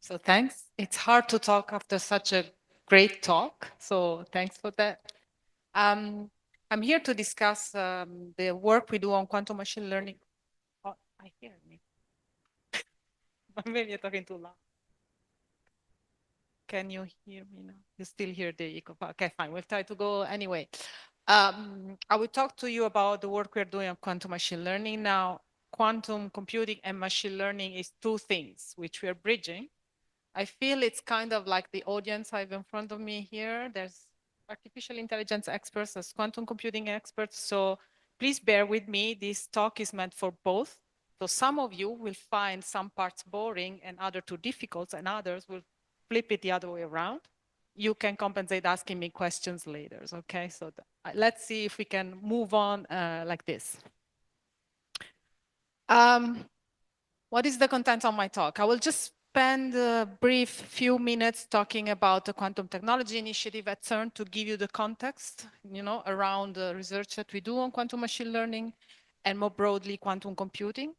So thanks. It's hard to talk after such a great talk. So thanks for that. Um, I'm here to discuss the work we do on quantum machine learning. Oh, I hear me. Maybe you're talking too loud. Can you hear me now? You still hear the echo? Okay, fine. We'll try to go anyway. I will talk to you about the work we're doing on quantum machine learning. Now, quantum computing and machine learning is two things which we're bridging. I feel it's kind of like the audience I have in front of me here. There's artificial intelligence experts, there's quantum computing experts. So please bear with me. This talk is meant for both. So some of you will find some parts boring and other too difficult, and others will flip it the other way around. You can compensate asking me questions later, okay? So let's see if we can move on like this. What is the content of my talk? I will just spend a brief few minutes talking about the Quantum Technology Initiative at CERN to give you the context, around the research that we do on quantum machine learning and more broadly quantum computing.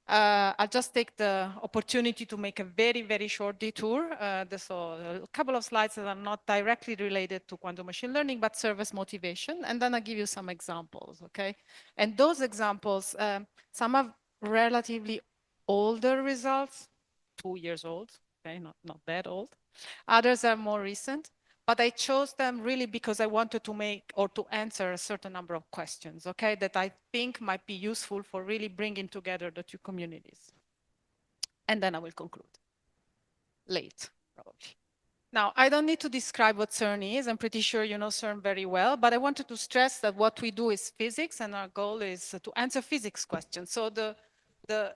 I'll just take the opportunity to make a very, very short detour. So a couple of slides that are not directly related to quantum machine learning, but serve as motivation. And then I'll give you some examples, okay? And those examples, some are relatively older results, 2 years old, okay, not that old. Others are more recent, but I chose them really because I wanted to make or to answer a certain number of questions, okay, that I think might be useful for really bringing together the two communities. And then I will conclude. Late, probably. Now, I don't need to describe what CERN is. I'm pretty sure you know CERN very well, but I wanted to stress that what we do is physics, and our goal is to answer physics questions. So the, the,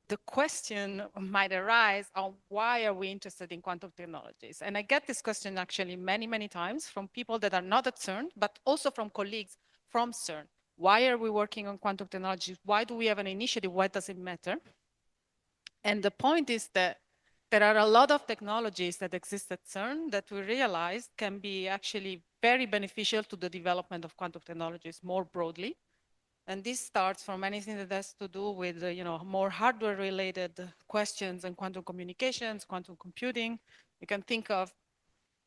the question might arise on why are we interested in quantum technologies? And I get this question actually many, many times from people that are not at CERN, but also from colleagues from CERN. Why are we working on quantum technologies? Why do we have an initiative? Why does it matter? And the point is that there are a lot of technologies that exist at CERN that we realized can be actually very beneficial to the development of quantum technologies more broadly. And this starts from anything that has to do with, more hardware-related questions and quantum communications, quantum computing. You can think of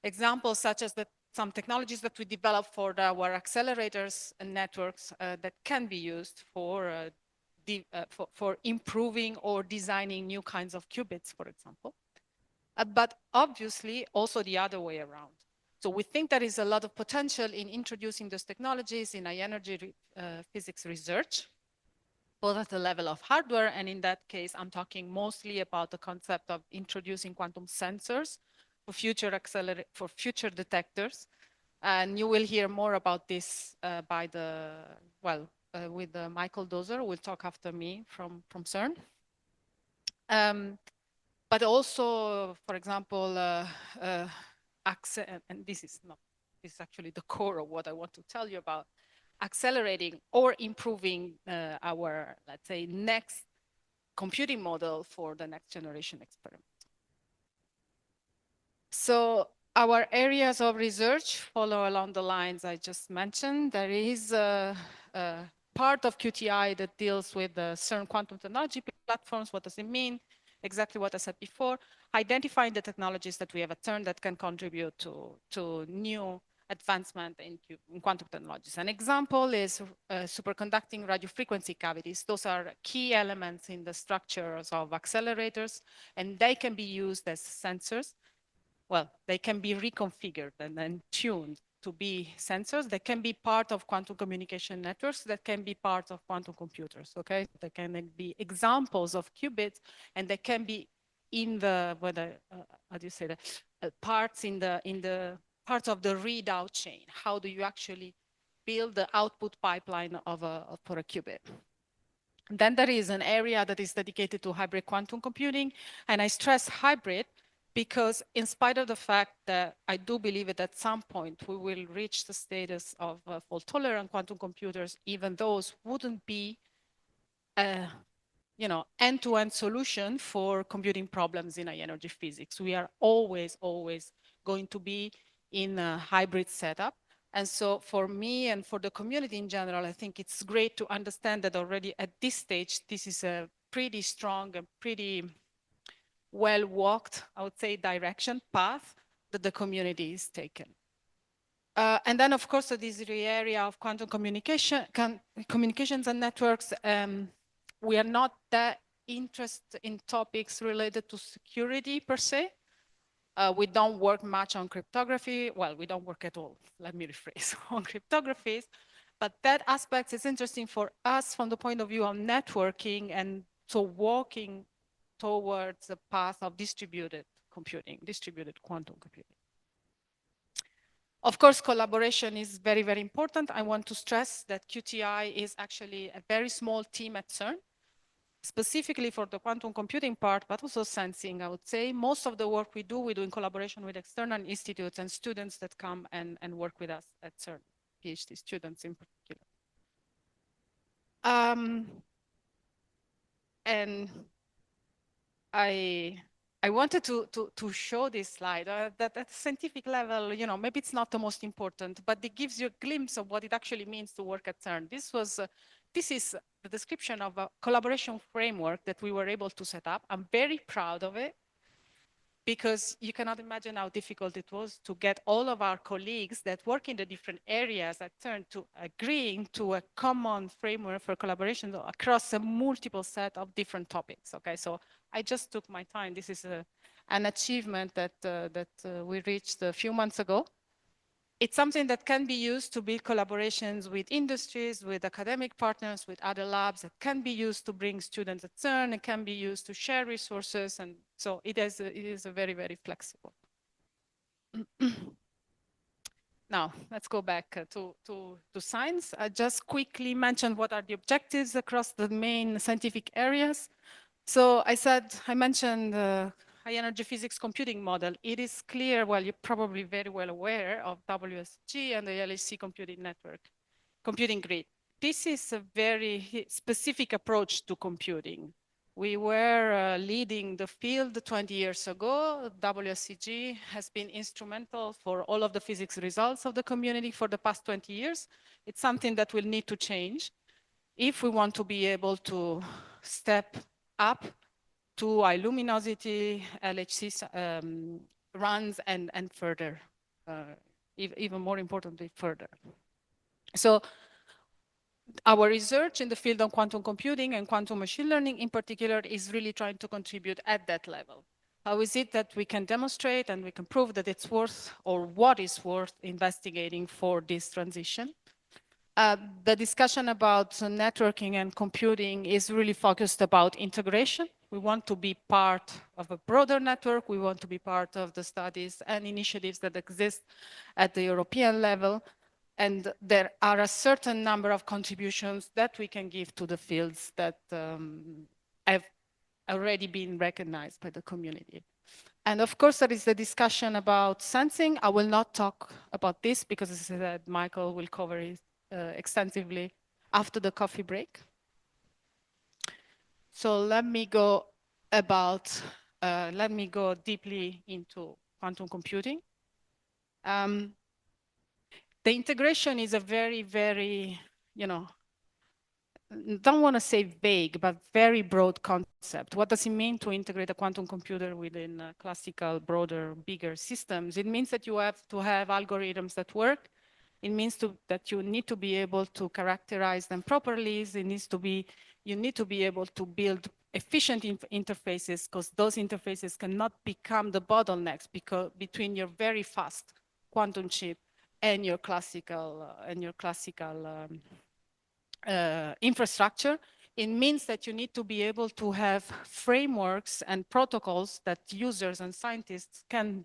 examples such as some technologies that we develop for our accelerators and networks that can be used for improving or designing new kinds of qubits, for example. But obviously also the other way around. So we think there is a lot of potential in introducing those technologies in high energy physics research, both at the level of hardware, and in that case, I'm talking mostly about the concept of introducing quantum sensors for future detectors. And you will hear more about this with Michael Dozer, who will talk after me from CERN. But also, for example, and this is actually the core of what I want to tell you about, accelerating or improving our, let's say, next computing model for the next generation experiment. So our areas of research follow along the lines I just mentioned. There is a part of QTI that deals with the CERN quantum technology platforms. What does it mean? Exactly what I said before. Identifying the technologies that we have at CERN that can contribute to new advancement in quantum technologies. An example is superconducting radio frequency cavities. Those are key elements in the structures of accelerators, and they can be used as sensors. Well, they can be reconfigured and then tuned to be sensors that can be part of quantum communication networks, that can be part of quantum computers, okay? They can be examples of qubits, and they can be in the, how do you say that? Parts in the parts of the readout chain. How do you actually build the output pipeline for a qubit? Then there is an area that is dedicated to hybrid quantum computing, and I stress hybrid because in spite of the fact that I do believe that at some point we will reach the status of fault-tolerant quantum computers, even those wouldn't be a end-to-end solution for computing problems in high energy physics. We are always going to be in a hybrid setup. And so for me and for the community in general, I think it's great to understand that already at this stage, this is a pretty strong and pretty well-walked, I would say, direction, path that the community is taken. And then, of course, this area of quantum communications and networks, we are not that interested in topics related to security per se. We don't work much on cryptography. Well, we don't work at all, let me rephrase, on cryptographies. But that aspect is interesting for us from the point of view of networking and so walking towards the path of distributed computing, distributed quantum computing. Of course, collaboration is very, very important. I want to stress that QTI is actually a very small team at CERN, specifically for the quantum computing part, but also sensing, I would say. Most of the work we do in collaboration with external institutes and students that come and work with us at CERN, PhD students in particular. And I wanted to show this slide that at scientific level, you know, maybe it's not the most important, but it gives you a glimpse of what it actually means to work at CERN. This is the description of a collaboration framework that we were able to set up. I'm very proud of it, because you cannot imagine how difficult it was to get all of our colleagues that work in the different areas at CERN to agreeing to a common framework for collaboration across a multiple set of different topics. Okay, so I just took my time. This is an achievement that we reached a few months ago. It's something that can be used to build collaborations with industries, with academic partners, with other labs. It can be used to bring students at CERN. It can be used to share resources. And so it is a very, very flexible. Now, let's go back to science. I just quickly mentioned what are the objectives across the main scientific areas. So I mentioned the high energy physics computing model. It is clear, well, you're probably very well aware of WSG and the LHC computing network, computing grid. This is a very specific approach to computing. We were leading the field 20 years ago. WSCG has been instrumental for all of the physics results of the community for the past 20 years. It's something that will need to change if we want to be able to step up to high luminosity, LHC runs, and further, even more importantly, further. So our research in the field of quantum computing and quantum machine learning in particular is really trying to contribute at that level. How is it that we can demonstrate and we can prove that it's worth, or what is worth, investigating for this transition? The discussion about networking and computing is really focused about integration. We want to be part of a broader network. We want to be part of the studies and initiatives that exist at the European level. And there are a certain number of contributions that we can give to the fields that have already been recognized by the community. And of course, there is the discussion about sensing. I will not talk about this because, as I said, Michael will cover it extensively after the coffee break. So let me go deeply into quantum computing. The integration is a very, very, don't want to say vague, but very broad concept. What does it mean to integrate a quantum computer within classical, broader, bigger systems? It means that you have to have algorithms that work. It means that you need to be able to characterize them properly. You need to be able to build efficient interfaces, because those interfaces cannot become the bottlenecks between your very fast quantum chip and your classical infrastructure. It means that you need to be able to have frameworks and protocols that users and scientists can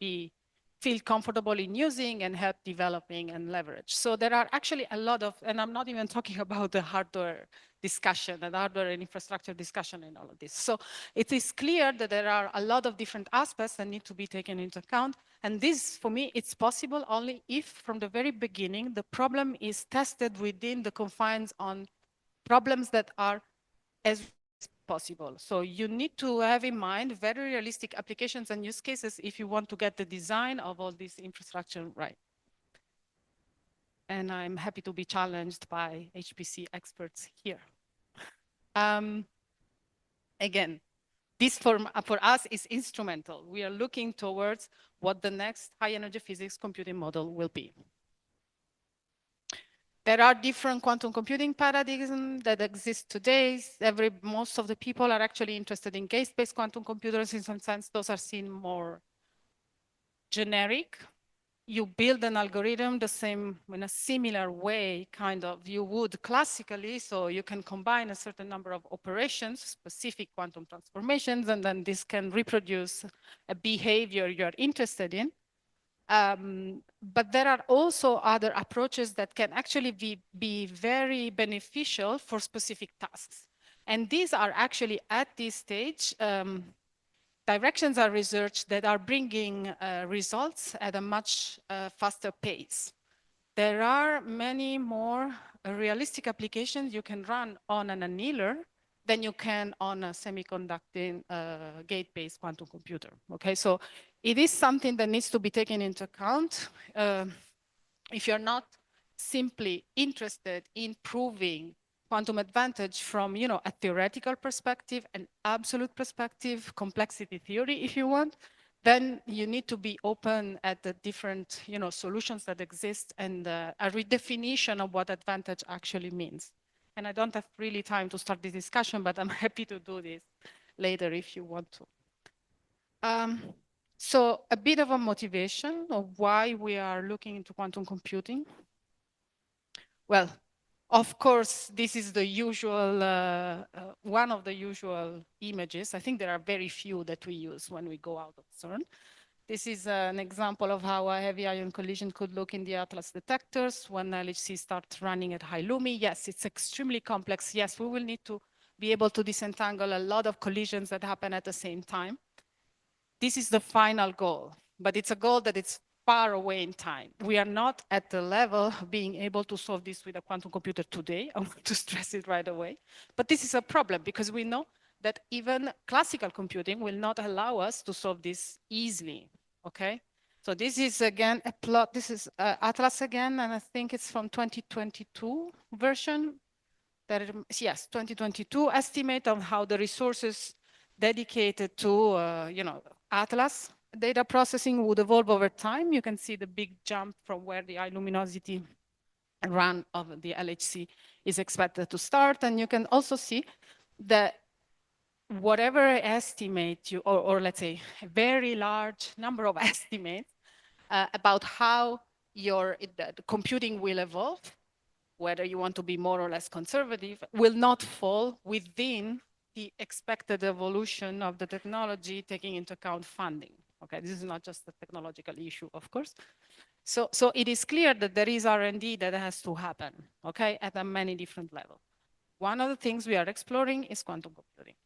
feel comfortable in using and help developing and leverage. So there are actually a lot of, and I'm not even talking about the hardware discussion and hardware and infrastructure discussion and all of this. So it is clear that there are a lot of different aspects that need to be taken into account. And this, for me, it's possible only if from the very beginning, the problem is tested within the confines on problems that are as possible. So you need to have in mind very realistic applications and use cases if you want to get the design of all this infrastructure right. And I'm happy to be challenged by HPC experts here. Again, this for us is instrumental. We are looking towards what the next high energy physics computing model will be. There are different quantum computing paradigms that exist today. Most of the people are actually interested in gate-based quantum computers. In some sense, those are seen more generic. You build an algorithm the same, in a similar way, kind of, you would classically, so you can combine a certain number of operations, specific quantum transformations, and then this can reproduce a behavior you're interested in. But there are also other approaches that can actually be very beneficial for specific tasks. And these are actually, at this stage, directions are research that are bringing results at a much faster pace. There are many more realistic applications you can run on an annealer than you can on a semiconducting gate-based quantum computer. Okay, so it is something that needs to be taken into account. If you're not simply interested in proving quantum advantage from, a theoretical perspective, an absolute perspective, complexity theory, if you want, then you need to be open at the different, solutions that exist and a redefinition of what advantage actually means. And I don't have really time to start this discussion, but I'm happy to do this later if you want to. So a bit of a motivation of why we are looking into quantum computing. Well, of course, this is the usual, one of the usual images. I think there are very few that we use when we go out of CERN. This is an example of how a heavy ion collision could look in the Atlas detectors when LHC starts running at high Lumi. Yes, it's extremely complex. Yes, we will need to be able to disentangle a lot of collisions that happen at the same time. This is the final goal, but it's a goal that is far away in time. We are not at the level of being able to solve this with a quantum computer today. I want to stress it right away. But this is a problem because we know that even classical computing will not allow us to solve this easily, okay? So this is again a plot, this is Atlas again, and I think it's from 2022 version. Yes, 2022 estimate of how the resources dedicated to, Atlas data processing would evolve over time. You can see the big jump from where the high luminosity run of the LHC is expected to start. And you can also see that whatever estimate you, or let's say a very large number of estimates about how the computing will evolve, whether you want to be more or less conservative, will not fall within the expected evolution of the technology, taking into account funding. Okay, this is not just a technological issue, of course. So it is clear that there is R&D that has to happen, okay, at a many different levels. One of the things we are exploring is quantum computing.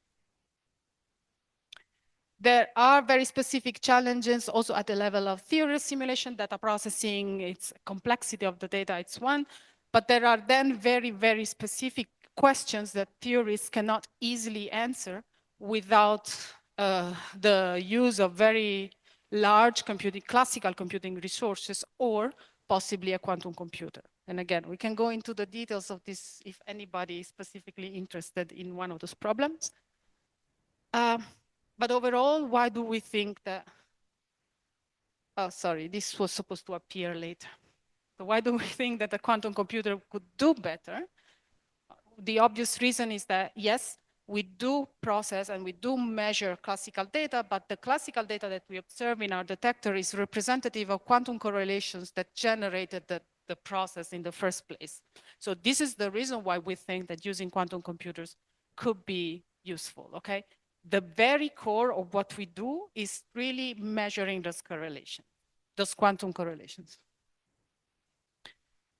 There are very specific challenges also at the level of theory simulation, data processing, its complexity of the data, it's one. But there are then very, very specific questions that theorists cannot easily answer without the use of very large computing, classical computing resources, or possibly a quantum computer. And again, we can go into the details of this if anybody is specifically interested in one of those problems. But overall, why do we think that, oh, sorry, this was supposed to appear later. So why do we think that a quantum computer could do better? The obvious reason is that, yes, we do process and we do measure classical data, but the classical data that we observe in our detector is representative of quantum correlations that generated the process in the first place. So this is the reason why we think that using quantum computers could be useful, okay? The very core of what we do is really measuring those correlations, those quantum correlations.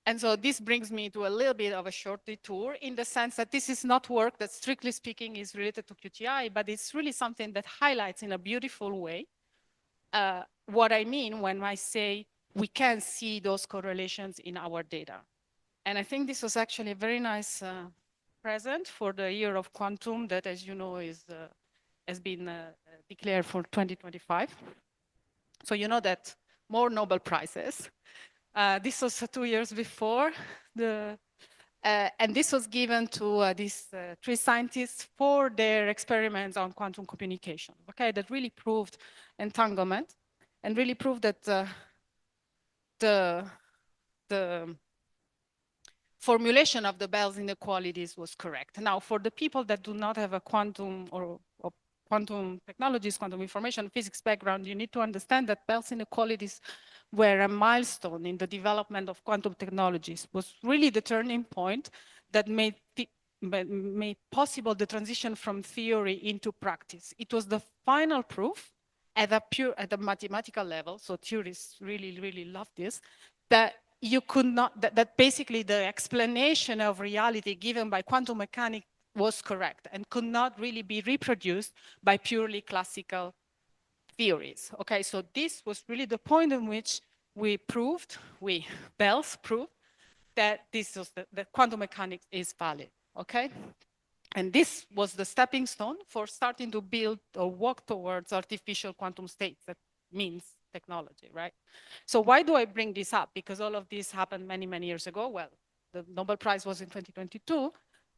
And so this brings me to a little bit of a short detour in the sense that this is not work that strictly speaking is related to QTI, but it's really something that highlights in a beautiful way what I mean when I say we can see those correlations in our data. And I think this was actually a very nice present for the year of quantum that, as you know, has been declared for 2025. So you know that more Nobel Prizes. This was 2 years before And this was given to these three scientists for their experiments on quantum communication, okay, that really proved entanglement and really proved that the formulation of the Bell's inequalities was correct. Now, for the people that do not have a quantum or quantum technologies, quantum information physics background, you need to understand that Bell's inequalities were a milestone in the development of quantum technologies, was really the turning point that made possible the transition from theory into practice. It was the final proof at a mathematical level, so theorists really, really love this, that you could not, that basically the explanation of reality given by quantum mechanics was correct and could not really be reproduced by purely classical theories. Okay, so this was really the point in which Bell's proved that this was the quantum mechanics is valid. Okay, and this was the stepping stone for starting to build or walk towards artificial quantum states. That means technology, right? So why do I bring this up? Because all of this happened many, many years ago. Well, the Nobel Prize was in 2022,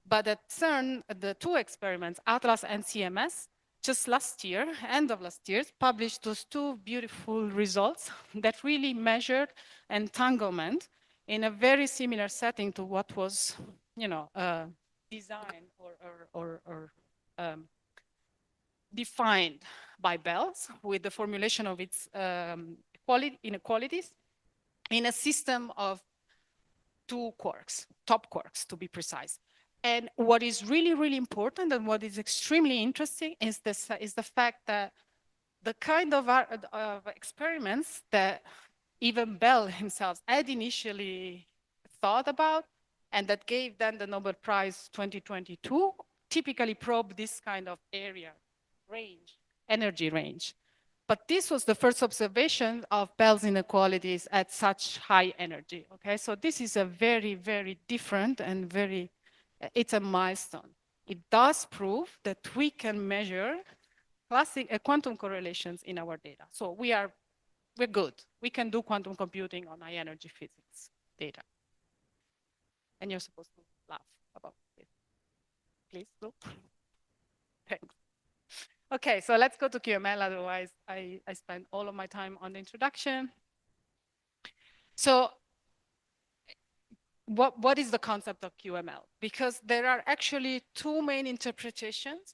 but at CERN, the two experiments, ATLAS and CMS, just last year, end of last year, published those two beautiful results that really measured entanglement in a very similar setting to what was, designed or defined by Bell's with the formulation of its inequalities in a system of two quarks, top quarks to be precise. And what is really, really important and what is extremely interesting is the fact that the kind of experiments that even Bell himself had initially thought about and that gave them the Nobel Prize 2022 typically probe this kind of area, range, energy range. But this was the first observation of Bell's inequalities at such high energy, okay? So this is a very, very different and it's a milestone. It does prove that we can measure quantum correlations in our data. So we're good. We can do quantum computing on high energy physics data. And you're supposed to laugh about it. Please do. Thanks. Okay, so let's go to QML, otherwise I spend all of my time on the introduction. So what is the concept of QML? Because there are actually two main interpretations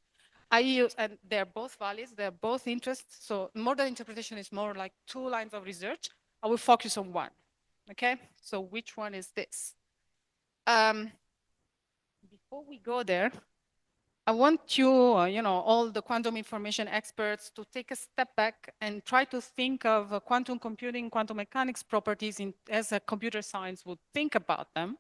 I use, and they're both valid, they're both interests. So modern interpretation is more like two lines of research. I will focus on one, okay? So which one is this? Before we go there, I want you, all the quantum information experts to take a step back and try to think of quantum computing, quantum mechanics properties as a computer science would think about them,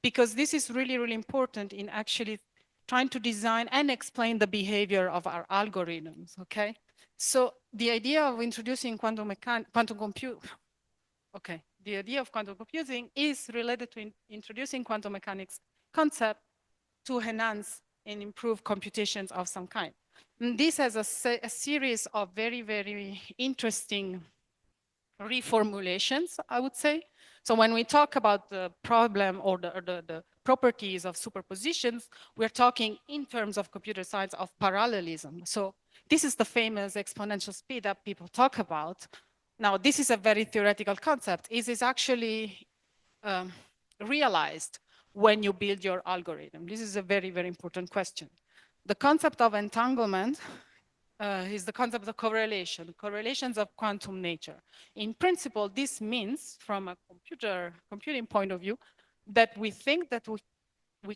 because this is really, really important in actually trying to design and explain the behavior of our algorithms, okay? So the idea of introducing the idea of quantum computing is related to introducing quantum mechanics concept to enhance and improve computations of some kind. And this has a series of very, very interesting reformulations, I would say. So when we talk about the problem or the properties of superpositions, we're talking in terms of computer science of parallelism. So this is the famous exponential speed that people talk about. Now, this is a very theoretical concept. Is this actually realized when you build your algorithm? This is a very, very important question. The concept of entanglement is the concept of correlations of quantum nature. In principle, this means, from a computing point of view, that we think that we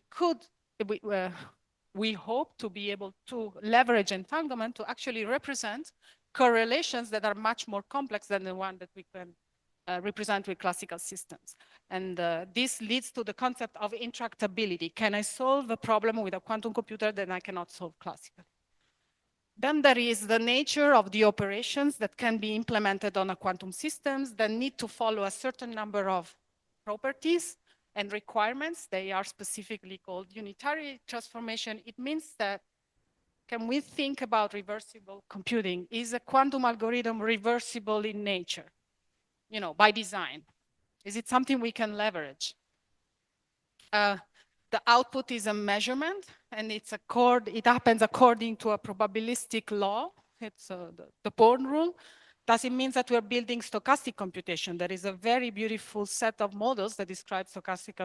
hope to be able to leverage entanglement to actually represent correlations that are much more complex than the one that we can represent with classical systems. And this leads to the concept of intractability. Can I solve a problem with a quantum computer that I cannot solve classically? Then there is the nature of the operations that can be implemented on a quantum systems that need to follow a certain number of properties and requirements. They are specifically called unitary transformation. It means that, can we think about reversible computing? Is a quantum algorithm reversible in nature, by design? Is it something we can leverage? The output is a measurement, and it happens according to a probabilistic law. It's the Born rule. Does it mean that we're building stochastic computation? There is a very beautiful set of models that describe stochastic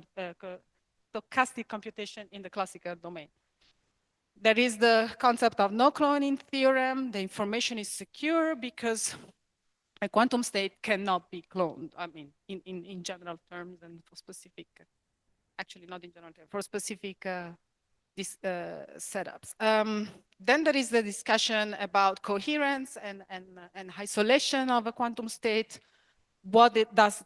computation in the classical domain. There is the concept of no cloning theorem. The information is secure because a quantum state cannot be cloned. I mean, in general terms and for specific, actually not in general terms, for specific setups. Then there is the discussion about coherence and isolation of a quantum state. What does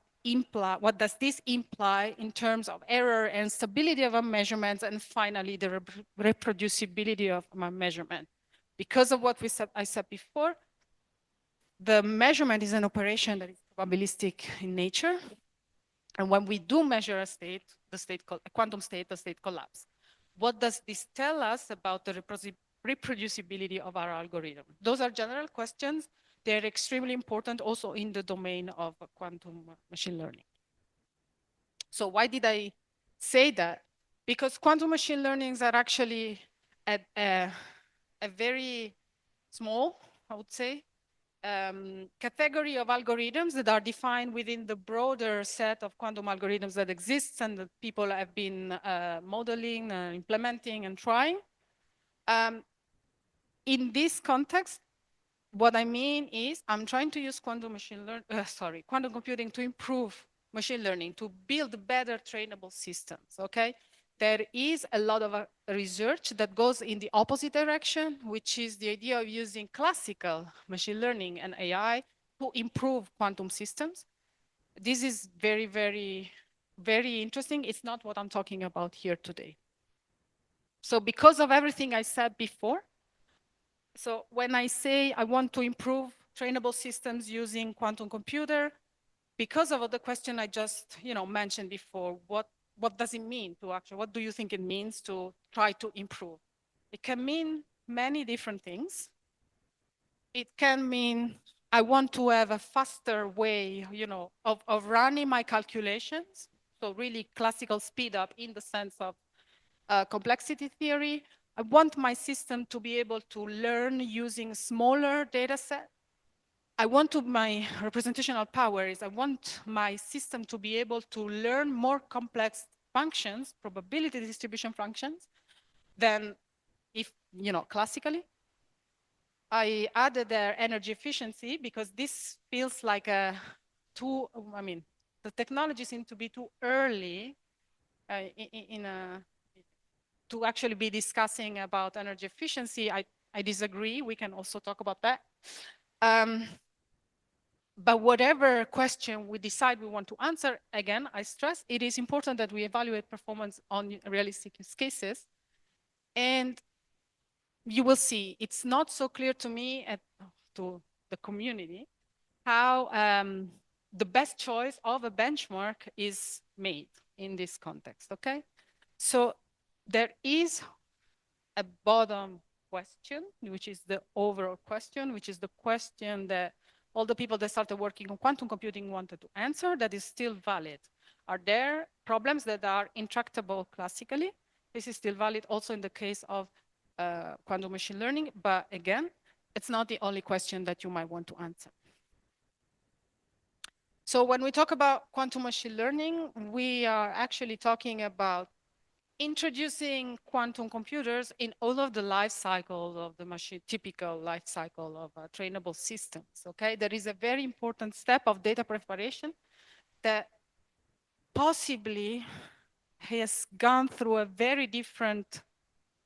this imply in terms of error and stability of a measurement, and finally the reproducibility of my measurement? Because of what I said before, the measurement is an operation that is probabilistic in nature. And when we do measure a state, a quantum state, the state collapse. What does this tell us about the reproducibility of our algorithm? Those are general questions. They're extremely important also in the domain of quantum machine learning. So why did I say that? Because quantum machine learnings are actually a very small, I would say, category of algorithms that are defined within the broader set of quantum algorithms that exists and that people have been modeling, implementing, and trying. In this context, what I mean is I'm trying to use quantum computing to improve machine learning, to build better trainable systems, okay? There is a lot of research that goes in the opposite direction, which is the idea of using classical machine learning and AI to improve quantum systems. This is very, very, very interesting. It's not what I'm talking about here today. So because of everything I said before, so when I say I want to improve trainable systems using quantum computer, because of the question I just mentioned before, what does it mean to actually, what do you think it means to try to improve? It can mean many different things. It can mean I want to have a faster way, of running my calculations. So really classical speed up in the sense of complexity theory. I want my system to be able to learn using smaller data set. My representational power is I want my system to be able to learn more complex functions, probability distribution functions, than if, classically. I added their energy efficiency because this feels like the technology seems to be too early to actually be discussing about energy efficiency. I disagree. We can also talk about that. But whatever question we decide we want to answer, again, I stress, it is important that we evaluate performance on realistic use cases. And you will see, it's not so clear to me, to the community, how the best choice of a benchmark is made in this context, okay? So there is a bottom question, which is the overall question, which is the question that all the people that started working on quantum computing wanted to answer, that is still valid. Are there problems that are intractable classically? This is still valid also in the case of quantum machine learning, but again, it's not the only question that you might want to answer. So when we talk about quantum machine learning, we are actually talking about introducing quantum computers in all of the life cycles of the machine, typical life cycle of trainable systems, okay? There is a very important step of data preparation that possibly has gone through a very different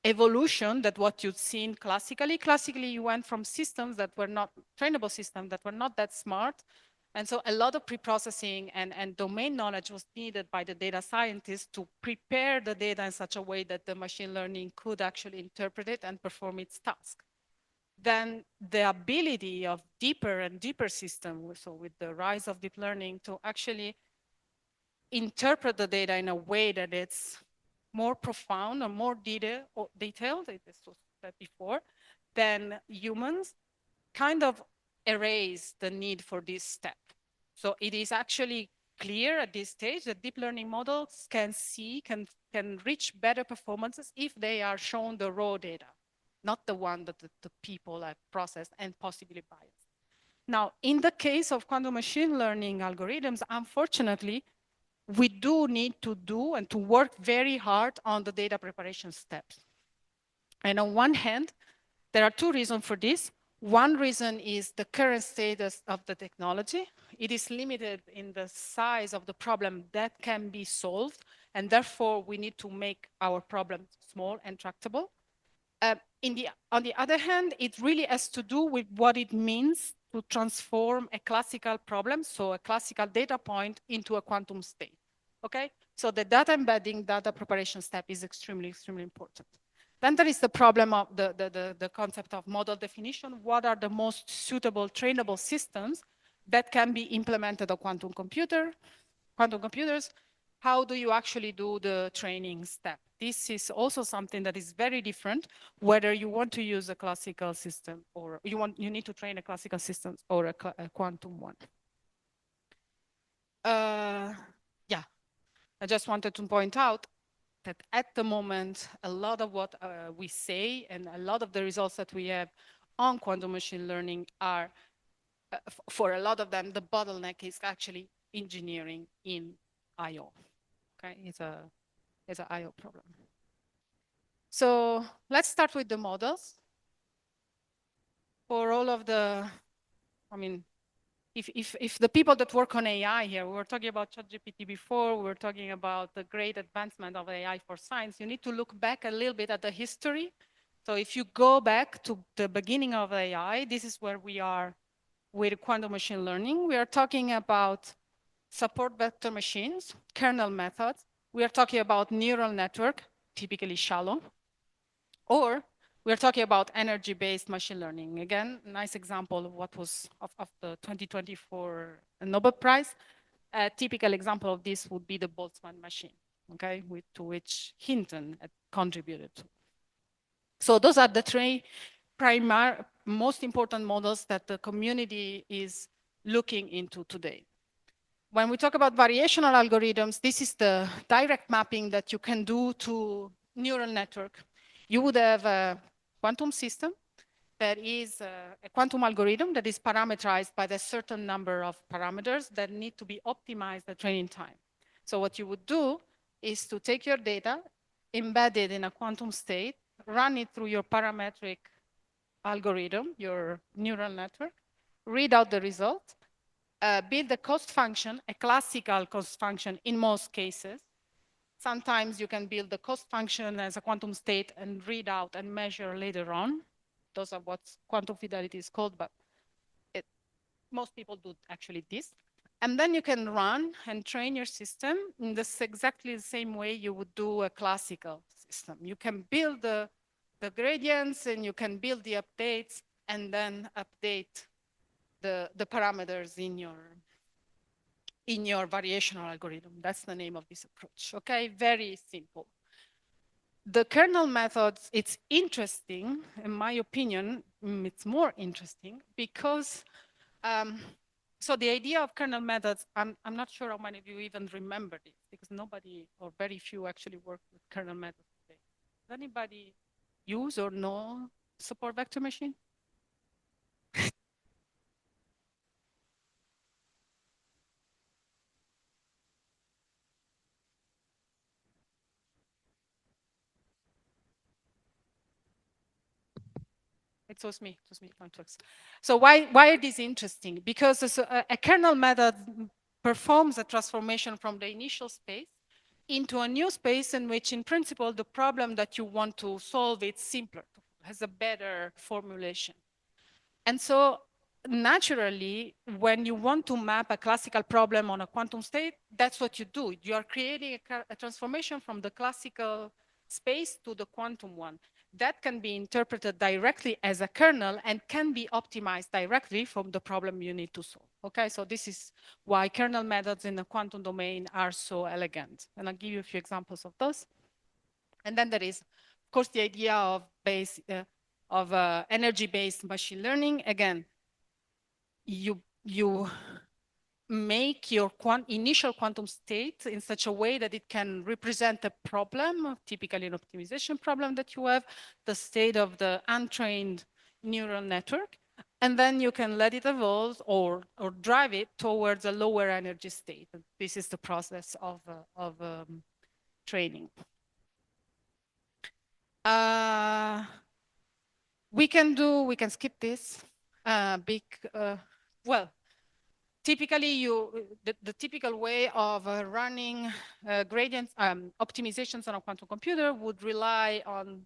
evolution than what you've seen classically. Classically, you went from systems that were not trainable systems that were not that smart. And so a lot of pre-processing and domain knowledge was needed by the data scientists to prepare the data in such a way that the machine learning could actually interpret it and perform its task. Then the ability of deeper and deeper systems, so with the rise of deep learning, to actually interpret the data in a way that it's more profound or more detailed, as was said before, than humans, kind of erase the need for this step. So it is actually clear at this stage that deep learning models can reach better performances if they are shown the raw data, not the one that the people have processed and possibly biased. Now, in the case of quantum machine learning algorithms, unfortunately, we do need to do and to work very hard on the data preparation steps. And on one hand, there are two reasons for this. One reason is the current status of the technology. It is limited in the size of the problem that can be solved, and therefore we need to make our problem small and tractable. On the other hand, it really has to do with what it means to transform a classical problem, so a classical data point, into a quantum state. Okay? So the data embedding, data preparation step is extremely, extremely important. Then there is the problem of the concept of model definition. What are the most suitable trainable systems that can be implemented on quantum computers? How do you actually do the training step? This is also something that is very different, whether you want to use a classical system or you need to train a classical system or a quantum one. Yeah, I just wanted to point out that at the moment, a lot of what we say and a lot of the results that we have on quantum machine learning are, for a lot of them, the bottleneck is actually engineering in I/O. Okay, it's an I/O problem. So let's start with the models. For all of the, I mean, if the people that work on AI here, we were talking about ChatGPT before, we were talking about the great advancement of AI for science, you need to look back a little bit at the history. So if you go back to the beginning of AI, this is where we are with quantum machine learning. We are talking about support vector machines, kernel methods. We are talking about neural network, typically shallow. Or we're talking about energy-based machine learning. Again, nice example of what was of the 2024 Nobel Prize. A typical example of this would be the Boltzmann machine, okay, to which Hinton had contributed to. So those are the three most important models that the community is looking into today. When we talk about variational algorithms, this is the direct mapping that you can do to neural network. You would have a quantum system that is a quantum algorithm that is parameterized by a certain number of parameters that need to be optimized at training time. So what you would do is to take your data, embed it in a quantum state, run it through your parametric algorithm, your neural network, read out the result, build a cost function, a classical cost function in most cases. Sometimes you can build the cost function as a quantum state and read out and measure later on. Those are what quantum fidelity is called, but most people do actually this. And then you can run and train your system in this exactly the same way you would do a classical system. You can build the gradients and you can build the updates and then update the parameters in your variational algorithm. That's the name of this approach, okay? Very simple. The kernel methods, it's interesting, in my opinion, it's more interesting because, so the idea of kernel methods, I'm not sure how many of you even remember this because nobody or very few actually work with kernel methods today. Does anybody use or know support vector machine? It was me, So why it is interesting? Because a kernel method performs a transformation from the initial space into a new space in which, in principle, the problem that you want to solve is simpler, has a better formulation. And so naturally, when you want to map a classical problem on a quantum state, that's what you do. You are creating a transformation from the classical space to the quantum one. That can be interpreted directly as a kernel and can be optimized directly from the problem you need to solve. Okay, so this is why kernel methods in the quantum domain are so elegant. And I'll give you a few examples of those. And then there is, of course, the idea of energy-based machine learning. Again, you make your initial quantum state in such a way that it can represent a problem, typically an optimization problem that you have, the state of the untrained neural network, and then you can let it evolve or drive it towards a lower energy state. This is the process of training. We can skip this. Well, typically, the typical way of running gradient optimizations on a quantum computer would rely on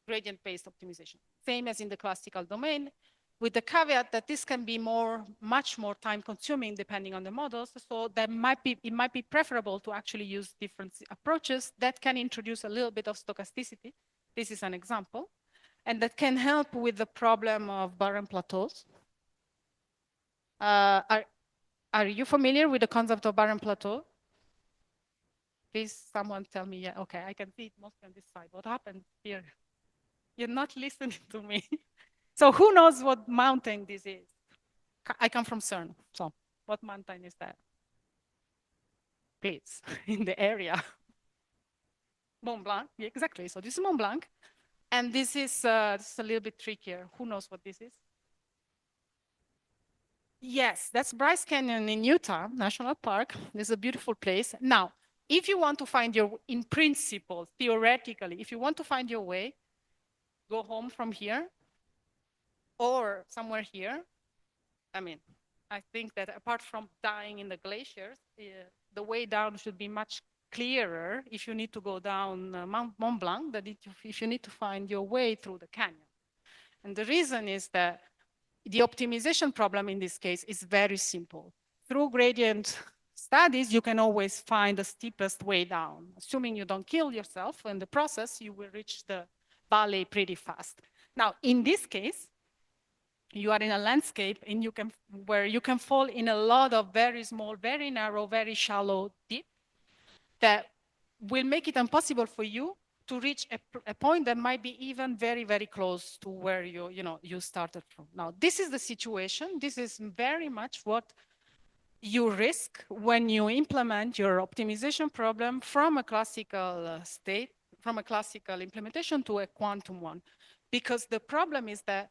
gradient-based optimization, same as in the classical domain, with the caveat that this can be much more time-consuming depending on the models. So it might be preferable to actually use different approaches that can introduce a little bit of stochasticity. This is an example, and that can help with the problem of barren plateaus. Are you familiar with the concept of barren plateau? Please, someone tell me. Yeah, okay, I can see it mostly on this side. What happened here? You're not listening to me. So who knows what mountain this is? I come from CERN. So what mountain is that? Please, in the area. Mont Blanc, yeah, exactly. So this is Mont Blanc. And this is a little bit trickier. Who knows what this is? Yes, that's Bryce Canyon in Utah National Park. This is a beautiful place. Now, if you want to find in principle, theoretically, if you want to find your way, go home from here or somewhere here. I mean, I think that apart from dying in the glaciers, the way down should be much clearer if you need to go down Mont Blanc than if you need to find your way through the canyon. And the reason is that the optimization problem in this case is very simple. Through gradient studies, you can always find the steepest way down. Assuming you don't kill yourself in the process, you will reach the valley pretty fast. Now, in this case, you are in a landscape where you can fall in a lot of very small, very narrow, very shallow dip that will make it impossible for you to reach a point that might be even very, very close to where you started from. Now, this is the situation. This is very much what you risk when you implement your optimization problem from a classical state, from a classical implementation to a quantum one. Because the problem is that,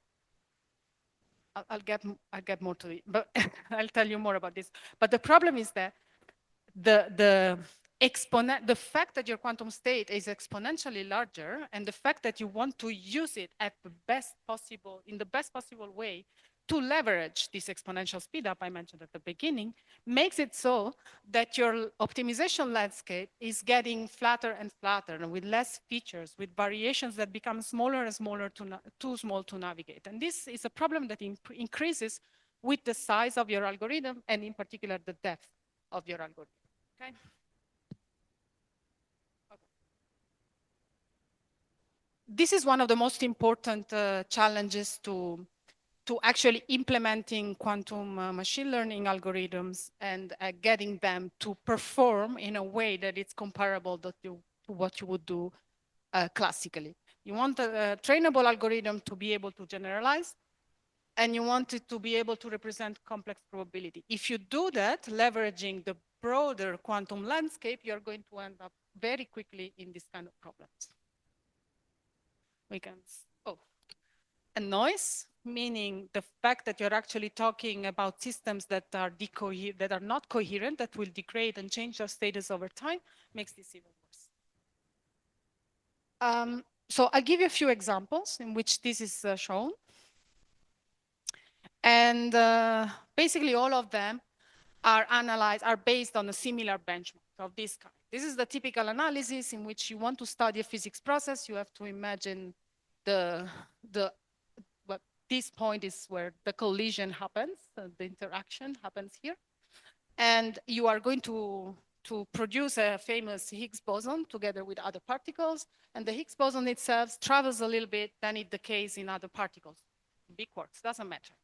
I'll get more to it, but I'll tell you more about this. But the problem is that the fact that your quantum state is exponentially larger, and the fact that you want to use it in the best possible way to leverage this exponential speed up I mentioned at the beginning, makes it so that your optimization landscape is getting flatter and flatter, and with less features, with variations that become smaller and smaller, too small to navigate. And this is a problem that increases with the size of your algorithm, and in particular, the depth of your algorithm. Okay. This is one of the most important challenges to actually implementing quantum machine learning algorithms and getting them to perform in a way that it's comparable to what you would do classically. You want a trainable algorithm to be able to generalize, and you want it to be able to represent complex probability. If you do that, leveraging the broader quantum landscape, you're going to end up very quickly in this kind of problems. We can, a noise, meaning the fact that you're actually talking about systems that are not coherent, that will degrade and change their status over time, makes this even worse. So I'll give you a few examples in which this is shown. And basically all of them are based on a similar benchmark of this kind. This is the typical analysis in which you want to study a physics process. You have to imagine this point is where the collision happens, the interaction happens here. And you are going to produce a famous Higgs boson together with other particles. And the Higgs boson itself travels a little bit, then it decays in other particles. Big quarks, doesn't matter.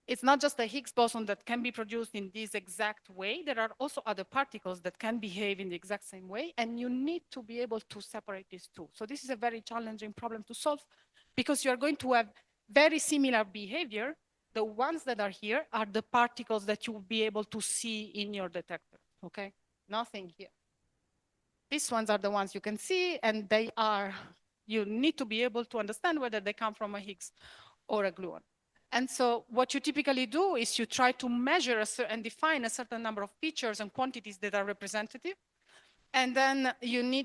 It's not just a Higgs boson that can be produced in this exact way. There are also other particles that can behave in the exact same way, and you need to be able to separate these two. So this is a very challenging problem to solve, because you're going to have very similar behavior, The ones that are here are the particles that you will be able to see in your detector, okay? Nothing here. These ones are the ones you can see, and they are, you need to be able to understand whether they come from a Higgs or a gluon. And so what you typically do is you try to measure and define a certain number of features and quantities that are representative. And then you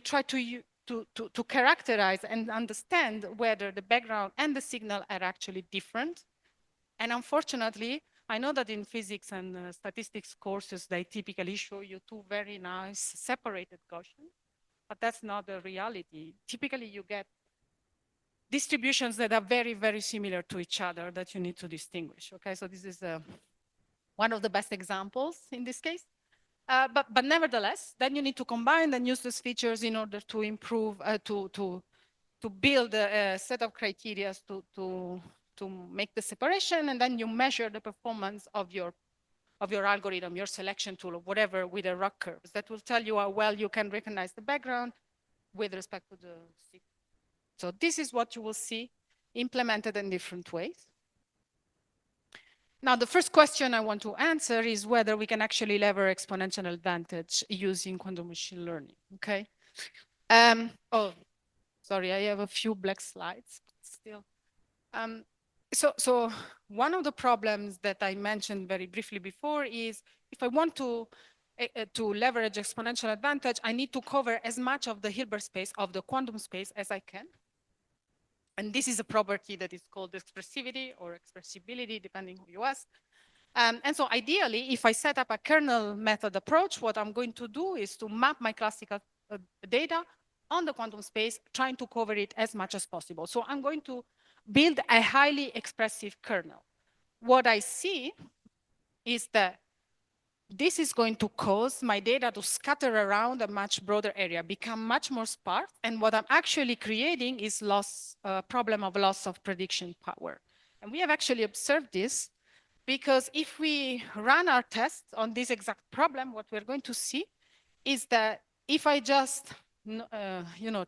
try to characterize and understand whether the background and the signal are actually different. And unfortunately, I know that in physics and statistics courses, they typically show you two very nice separated Gaussians, but that's not the reality. Typically, you get distributions that are very, very similar to each other that you need to distinguish. Okay, so this is one of the best examples in this case. But nevertheless, then you need to combine and use these features in order to improve, to build a set of criteria to make the separation, and then you measure the performance of your algorithm, your selection tool, or whatever, with the ROC curves. That will tell you how well you can recognize the background with respect to the signal. So this is what you will see implemented in different ways. Now, the first question I want to answer is whether we can actually lever exponential advantage using quantum machine learning, okay? Oh, sorry, I have a few black slides still. So one of the problems that I mentioned very briefly before is if I want to leverage exponential advantage, I need to cover as much of the Hilbert space, of the quantum space, as I can. And this is a property that is called expressivity or expressibility, depending who you ask. And so ideally, if I set up a kernel method approach, what I'm going to do is to map my classical data on the quantum space, trying to cover it as much as possible. So I'm going to build a highly expressive kernel. What I see is that this is going to cause my data to scatter around a much broader area, become much more sparse. And what I'm actually creating is problem of loss of prediction power. And we have actually observed this because if we run our tests on this exact problem, what we're going to see is that if I just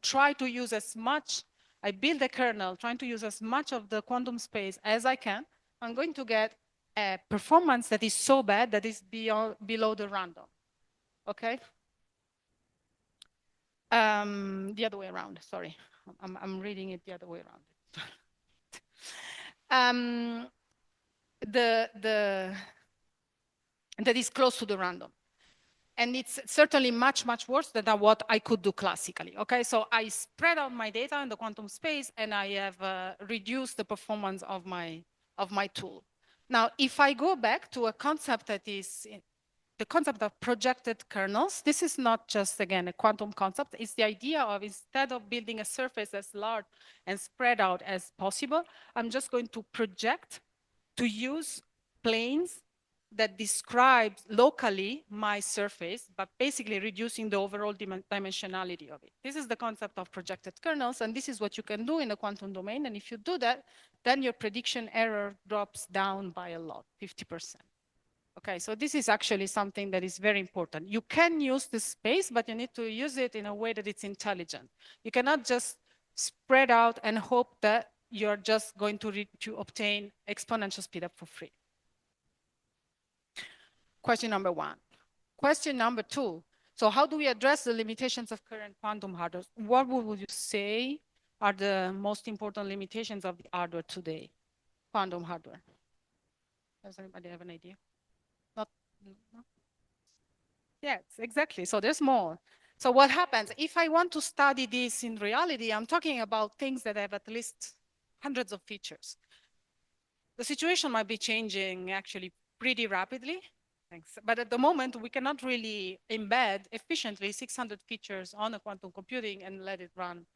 try to use as much, I build a kernel trying to use as much of the quantum space as I can, I'm going to get a performance that is so bad that is below the random, okay? The other way around, sorry. I'm reading it the other way around. That is close to the random. And it's certainly much, much worse than what I could do classically, okay? So I spread out my data in the quantum space and I have reduced the performance of my tool. Now, if I go back to a concept that is the concept of projected kernels, this is not just, again, a quantum concept. It's the idea of instead of building a surface as large and spread out as possible, I'm just going to project to use planes that describe locally my surface, but basically reducing the overall dimensionality of it. This is the concept of projected kernels, and this is what you can do in the quantum domain. And if you do that, then your prediction error drops down by a lot, 50%. Okay, so this is actually something that is very important. You can use this space, but you need to use it in a way that it's intelligent. You cannot just spread out and hope that you're just going to obtain exponential speedup for free. Question number one. Question number two. So how do we address the limitations of current quantum hardware? What would you say are the most important limitations of the hardware today, quantum hardware? Does anybody have an idea? Not, no? Yes, exactly. So there's more. So what happens if I want to study this in reality? I'm talking about things that have at least hundreds of features. The situation might be changing actually pretty rapidly. Thanks. But at the moment, we cannot really embed efficiently 600 features on a quantum computing and let it run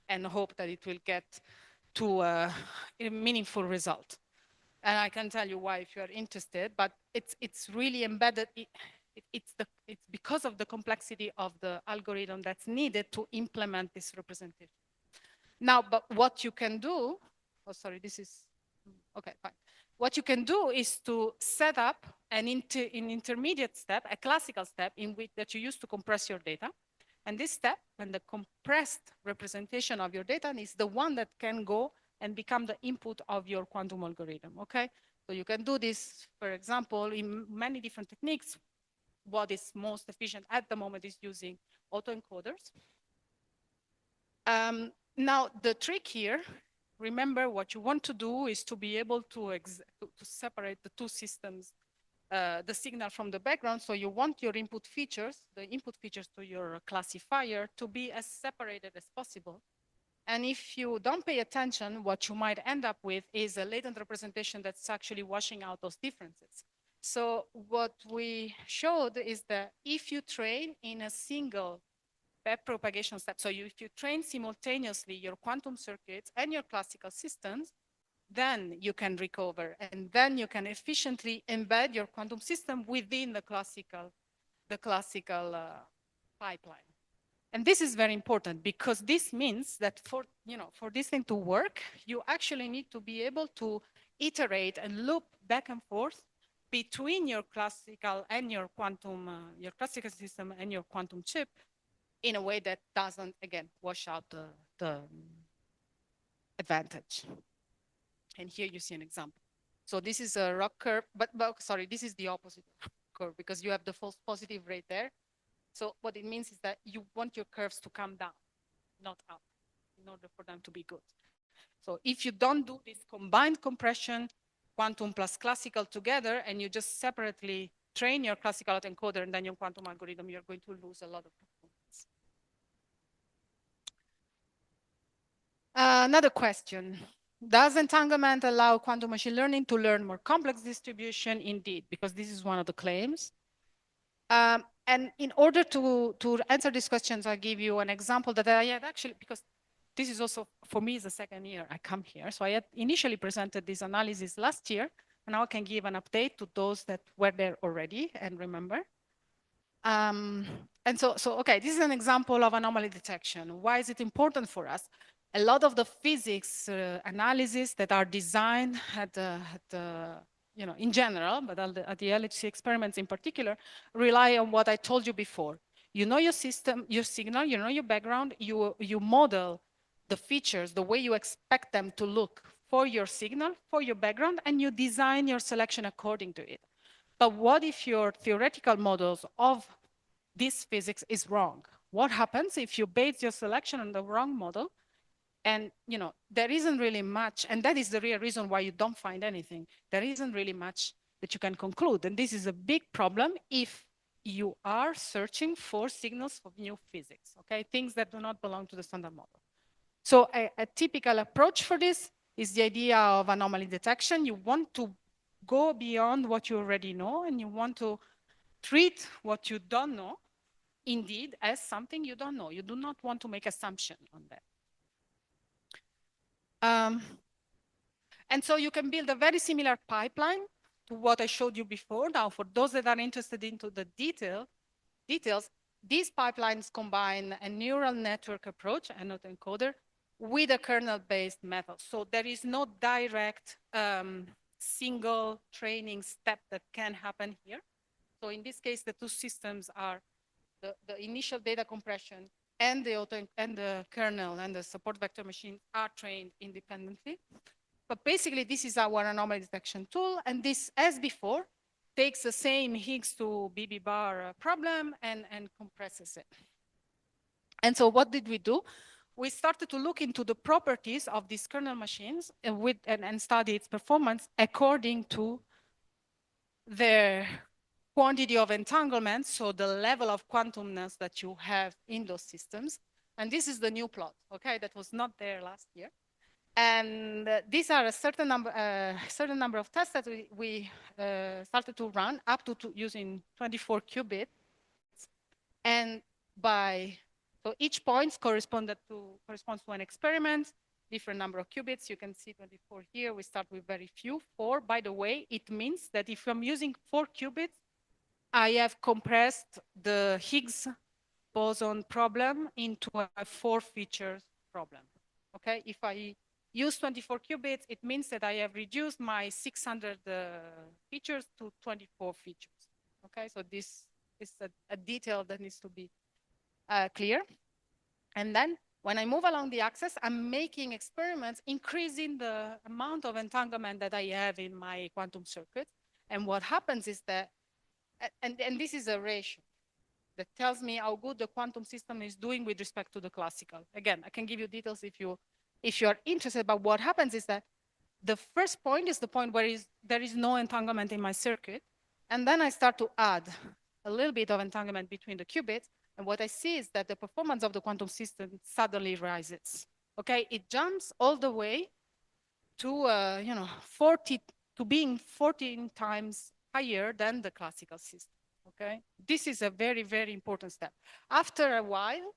and hope that it will get to a meaningful result. And I can tell you why if you are interested, but it's really embedded. It's because of the complexity of the algorithm that's needed to implement this representation. Now, but what you can do, oh, sorry, this is, okay, fine. What you can do is to set up an intermediate step, a classical step in which that you use to compress your data. And this step, when the compressed representation of your data is the one that can go and become the input of your quantum algorithm, okay? So you can do this, for example, in many different techniques. What is most efficient at the moment is using autoencoders. Now, the trick here, remember what you want to do is to be able to separate the two systems, the signal from the background. So you want your input features, the input features to your classifier, to be as separated as possible. And if you don't pay attention, what you might end up with is a latent representation that's actually washing out those differences. So what we showed is that if you train in a single HEP propagation step, so if you train simultaneously your quantum circuits and your classical systems, then you can recover, and then you can efficiently embed your quantum system within the classical pipeline. And this is very important because this means that for this thing to work, you actually need to be able to iterate and loop back and forth between your classical and your quantum, your classical system and your quantum chip in a way that doesn't, again, wash out the advantage. And here you see an example. So this is a rock curve, but sorry, this is the opposite curve because you have the false positive right there. So what it means is that you want your curves to come down, not up, in order for them to be good. So if you don't do this combined compression, quantum plus classical together, and you just separately train your classical autoencoder and then your quantum algorithm, you're going to lose a lot of performance. Another question. Does entanglement allow quantum machine learning to learn more complex distribution? Indeed, because this is one of the claims. And in order to answer these questions, I'll give you an example that I had actually, because this is also, for me, is the second year I come here. So I had initially presented this analysis last year, and now I can give an update to those that were there already and remember. And so, okay, this is an example of anomaly detection. Why is it important for us? A lot of the physics analyses that are designed in general, but at the LHC experiments in particular, rely on what I told you before. You know your system, your signal, you know your background, you model the features, the way you expect them to look for your signal, for your background, and you design your selection according to it. But what if your theoretical models of this physics is wrong? What happens if you base your selection on the wrong model? And there isn't really much, and that is the real reason why you don't find anything. There isn't really much that you can conclude. And this is a big problem if you are searching for signals of new physics, okay? Things that do not belong to the standard model. So a typical approach for this is the idea of anomaly detection. You want to go beyond what you already know, and you want to treat what you don't know, indeed, as something you don't know. You do not want to make assumption on that. And so you can build a very similar pipeline to what I showed you before. Now, for those that are interested into the details, these pipelines combine a neural network approach, an autoencoder, with a kernel-based method. So there is no direct single training step that can happen here. So in this case, the two systems are the initial data compression and the kernel and the support vector machine are trained independently. But basically, this is our anomaly detection tool. And this, as before, takes the same Higgs to BB bar problem and compresses it. And so what did we do? We started to look into the properties of these kernel machines and study its performance according to their quantity of entanglement, so the level of quantumness that you have in those systems. And this is the new plot, okay, that was not there last year. And these are a certain number of tests that we started to run up to using 24 qubits. And so each point corresponds to an experiment, different number of qubits. You can see 24 here. We start with very few, 4. By the way, it means that if I'm using 4 qubits, I have compressed the Higgs boson problem into a 4 features problem. Okay, if I use 24 qubits, it means that I have reduced my 600 features to 24 features. Okay, so this is a detail that needs to be clear. And then When I move along the axis, I'm making experiments, increasing the amount of entanglement that I have in my quantum circuit. And what happens is that, and this is a ratio that tells me how good the quantum system is doing with respect to the classical. Again, I can give you details if you are interested, but what happens is that the first point is the point where there is no entanglement in my circuit. And then I start to add a little bit of entanglement between the qubits. And what I see is that the performance of the quantum system suddenly rises. Okay, it jumps all the way to 40 to being 14 times higher than the classical system. Okay, this is a very, very important step. After a while,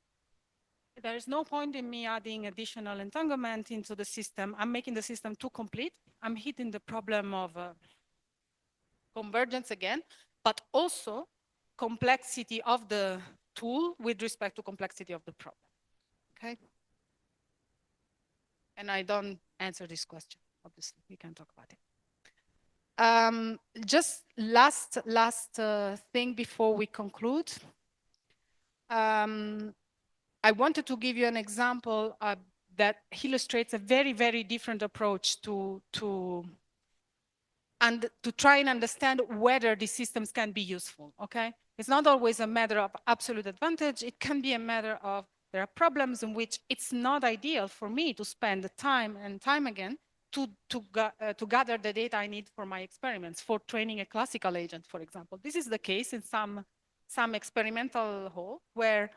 there is no point in me adding additional entanglement into the system. I'm making the system too complete. I'm hitting the problem of convergence again, but also complexity of the tool with respect to complexity of the problem. Okay? And I don't answer this question, obviously. We can talk about it. Just last thing before we conclude. I wanted to give you an example that illustrates a very, very different approach to try and understand whether these systems can be useful, okay? It's not always a matter of absolute advantage. It can be a matter of there are problems in which it's not ideal for me to spend the time and time again to gather the data I need for my experiments, for training a classical agent, for example. This is the case in some experimental hole where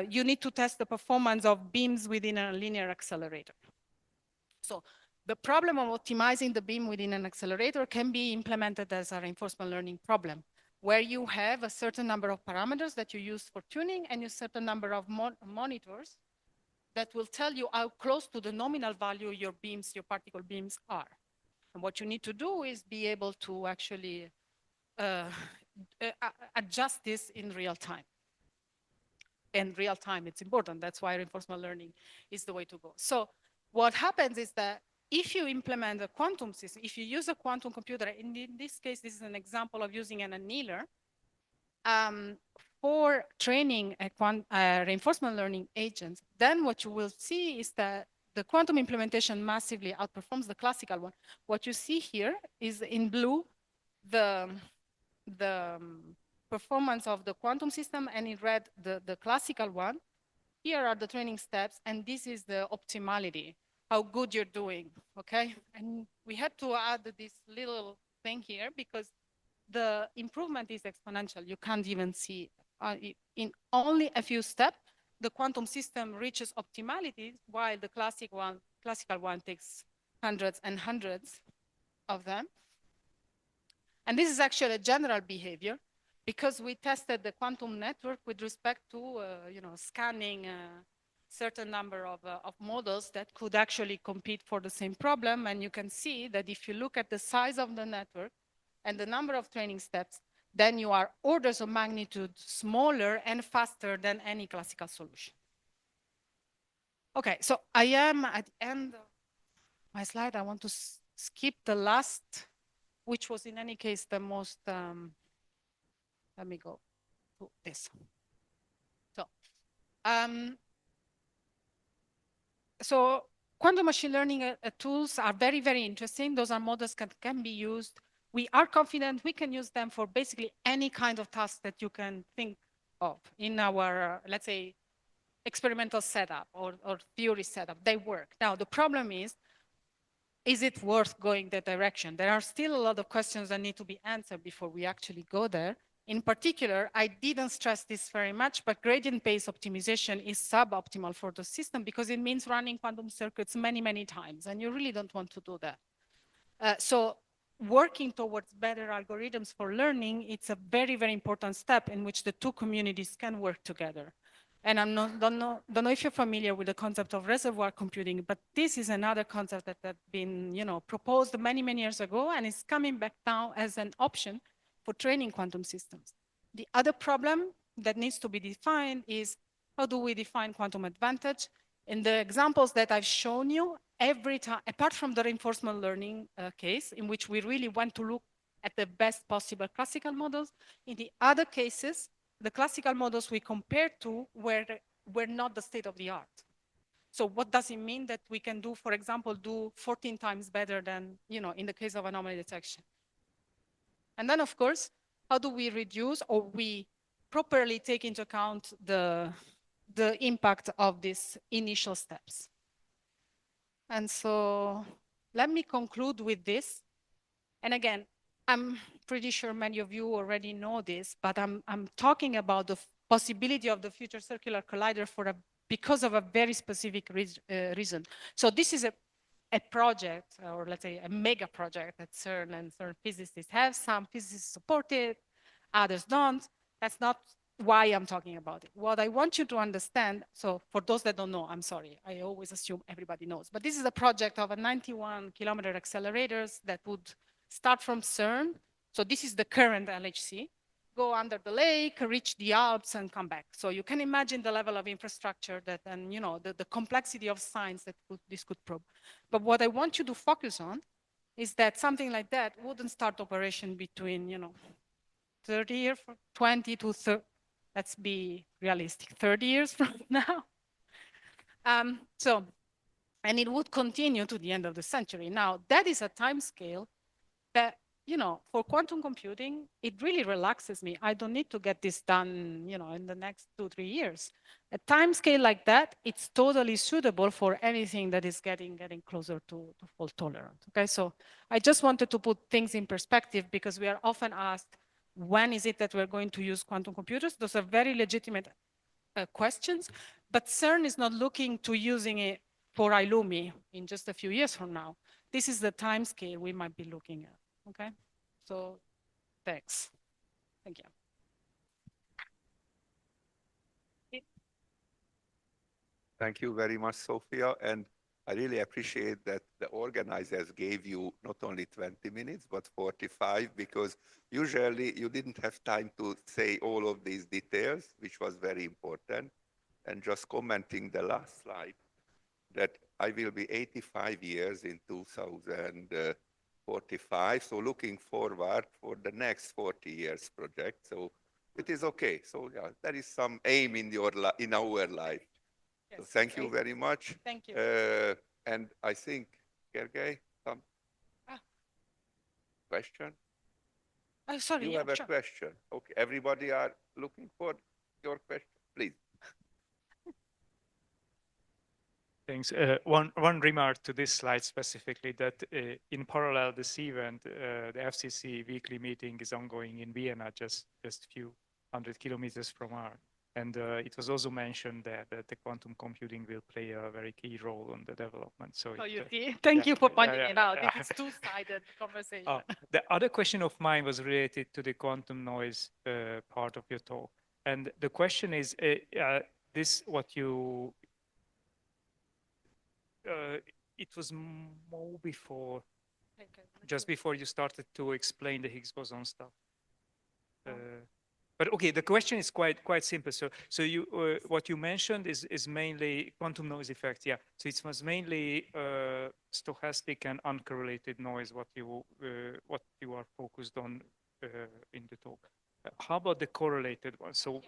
you need to test the performance of beams within a linear accelerator. So the problem of optimizing the beam within an accelerator can be implemented as a reinforcement learning problem, where you have a certain number of parameters that you use for tuning and a certain number of monitors that will tell you how close to the nominal value your beams, your particle beams are. And what you need to do is be able to actually adjust this in real time. And real time, it's important. That's why reinforcement learning is the way to go. So what happens is that if you implement a quantum system, if you use a quantum computer, in this case, this is an example of using an annealer, for training a reinforcement learning agent, then what you will see is that the quantum implementation massively outperforms the classical one. What you see here is in blue, the performance of the quantum system, and in red, the classical one. Here are the training steps, and this is the optimality, how good you're doing, okay? And we had to add this little thing here because the improvement is exponential. You can't even see in only a few steps, the quantum system reaches optimality, while the classical one takes hundreds and hundreds of them. And this is actually a general behavior because we tested the quantum network with respect to scanning a certain number of models that could actually compete for the same problem. And you can see that if you look at the size of the network and the number of training steps, then you are orders of magnitude smaller and faster than any classical solution. Okay, so I am at the end of my slide. I want to skip the last, which was in any case the most, let me go to this. So quantum machine learning tools are very, very interesting. Those are models that can be used. We are confident we can use them for basically any kind of task that you can think of in our, let's say, experimental setup or theory setup. They work. Now, the problem is it worth going that direction? There are still a lot of questions that need to be answered before we actually go there. In particular, I didn't stress this very much, but gradient-based optimization is suboptimal for the system because it means running quantum circuits many, many times, and you really don't want to do that. So working towards better algorithms for learning, it's a very, very important step in which the two communities can work together. And I don't know if you're familiar with the concept of reservoir computing, but this is another concept that had been proposed many, many years ago, and is coming back now as an option for training quantum systems. The other problem that needs to be defined is how do we define quantum advantage? In the examples that I've shown you, every time, apart from the reinforcement learning case, in which we really want to look at the best possible classical models, in the other cases, the classical models we compared to were not the state of the art. So what does it mean that we can do, for example, do 14 times better than, in the case of anomaly detection? And then, of course, how do we reduce or we properly take into account the impact of these initial steps? And so let me conclude with this. And again, I'm pretty sure many of you already know this, but I'm talking about the possibility of the future circular collider because of a very specific reason. So this is a project, or let's say a mega project that CERN and CERN physicists have. Some physicists support it, others don't. That's not why I'm talking about it. What I want you to understand, so for those that don't know, I'm sorry, I always assume everybody knows, but this is a project of a 91-kilometer accelerators that would start from CERN. So this is the current LHC, go under the lake, reach the Alps, and come back. So you can imagine the level of infrastructure that, and the complexity of science that this could probe. But what I want you to focus on is that something like that wouldn't start operation between, 30 years, 20 to 30, let's be realistic, 30 years from now. And it would continue to the end of the century. Now, that is a time scale that, for quantum computing, it really relaxes me. I don't need to get this done, in the next 2-3 years. A time scale like that, it's totally suitable for anything that is getting closer to fault tolerant. Okay, so I just wanted to put things in perspective because we are often asked, when is it that we're going to use quantum computers? Those are very legitimate questions, but CERN is not looking to using it for ILUMI in just a few years from now. This is the time scale we might be looking at. Okay, so thanks. Thank you. Thank you very much, Sofia. And I really appreciate that the organizers gave you not only 20 minutes, but 45, because usually you didn't have time to say all of these details, which was very important. And just commenting the last slide, that I will be 85 years in 2045. So looking forward for the next 40 years project. So it is okay. So yeah, there is some aim in our life. Yes, so thank you very much. Thank you. And I think, Gergely, some question? Oh, sorry. You have a question. Okay, everybody are looking for your question, please. Thanks. One remark to this slide specifically, that in parallel this event, the FCC weekly meeting is ongoing in Vienna, just a few hundred kilometers from our. And it was also mentioned that the quantum computing will play a very key role in the development. So you see, thank you for pointing it out. It is two-sided conversation. The other question of mine was related to the quantum noise part of your talk. And the question is, this what you it was more before, just before you started to explain the Higgs boson stuff. But okay, the question is quite simple. So you what you mentioned is mainly quantum noise effect. Yeah. So it was mainly stochastic and uncorrelated noise. What you are focused on in the talk. How about the correlated one? So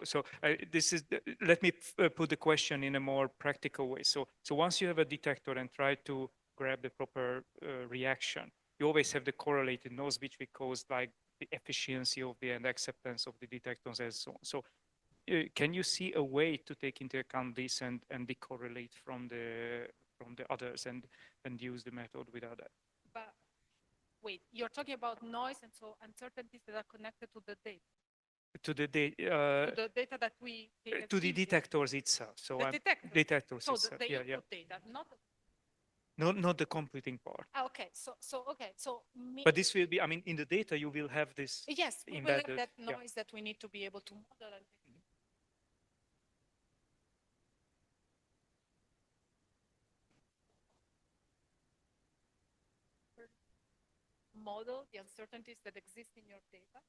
this is let me put the question in a more practical way. So once you have a detector and try to grab the proper reaction, you always have the correlated noise, which we call like the efficiency of the and acceptance of the detectors and so on. So can you see a way to take into account this and decorrelate from the others and use the method without that? But wait, you're talking about noise and so uncertainties that are connected to the data. To the data that we to the detectors itself. So the detectors so itself. the input data, not the computing part. Okay, so but this will be, I mean, in the data you will have this. Yes, we will have that noise that we need to be able to model. And model the uncertainties that exist in your data.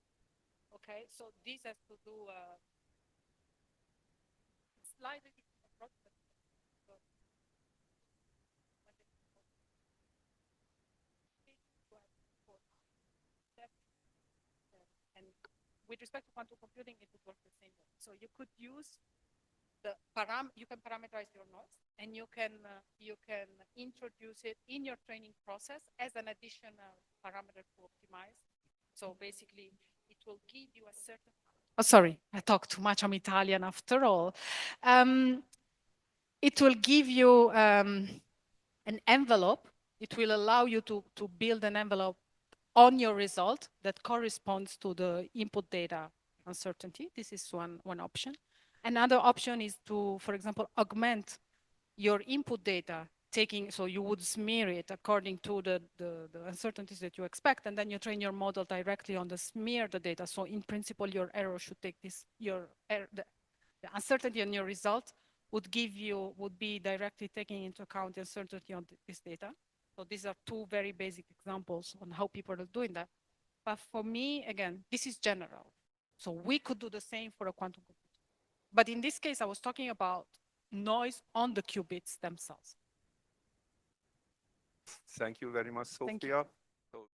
Okay, so this has to do slightly different approach. And with respect to quantum computing, it would work the same way. So you could use you can parameterize your noise, and you can introduce it in your training process as an additional parameter to optimize. So basically, it will give you a certain. Oh, sorry, I talk too much. I'm Italian after all. It will give you an envelope. It will allow you to build an envelope on your result that corresponds to the input data uncertainty. This is one option. Another option is to, for example, augment your input data, so you would smear it according to the uncertainties that you expect, and then you train your model directly on the smeared data. So in principle, your error should take this, the uncertainty on your result would be directly taking into account the uncertainty on this data. So these are two very basic examples on how people are doing that. But for me, again, this is general. So we could do the same for a quantum computer. But in this case, I was talking about noise on the qubits themselves. Thank you very much, Thank you. Sofia.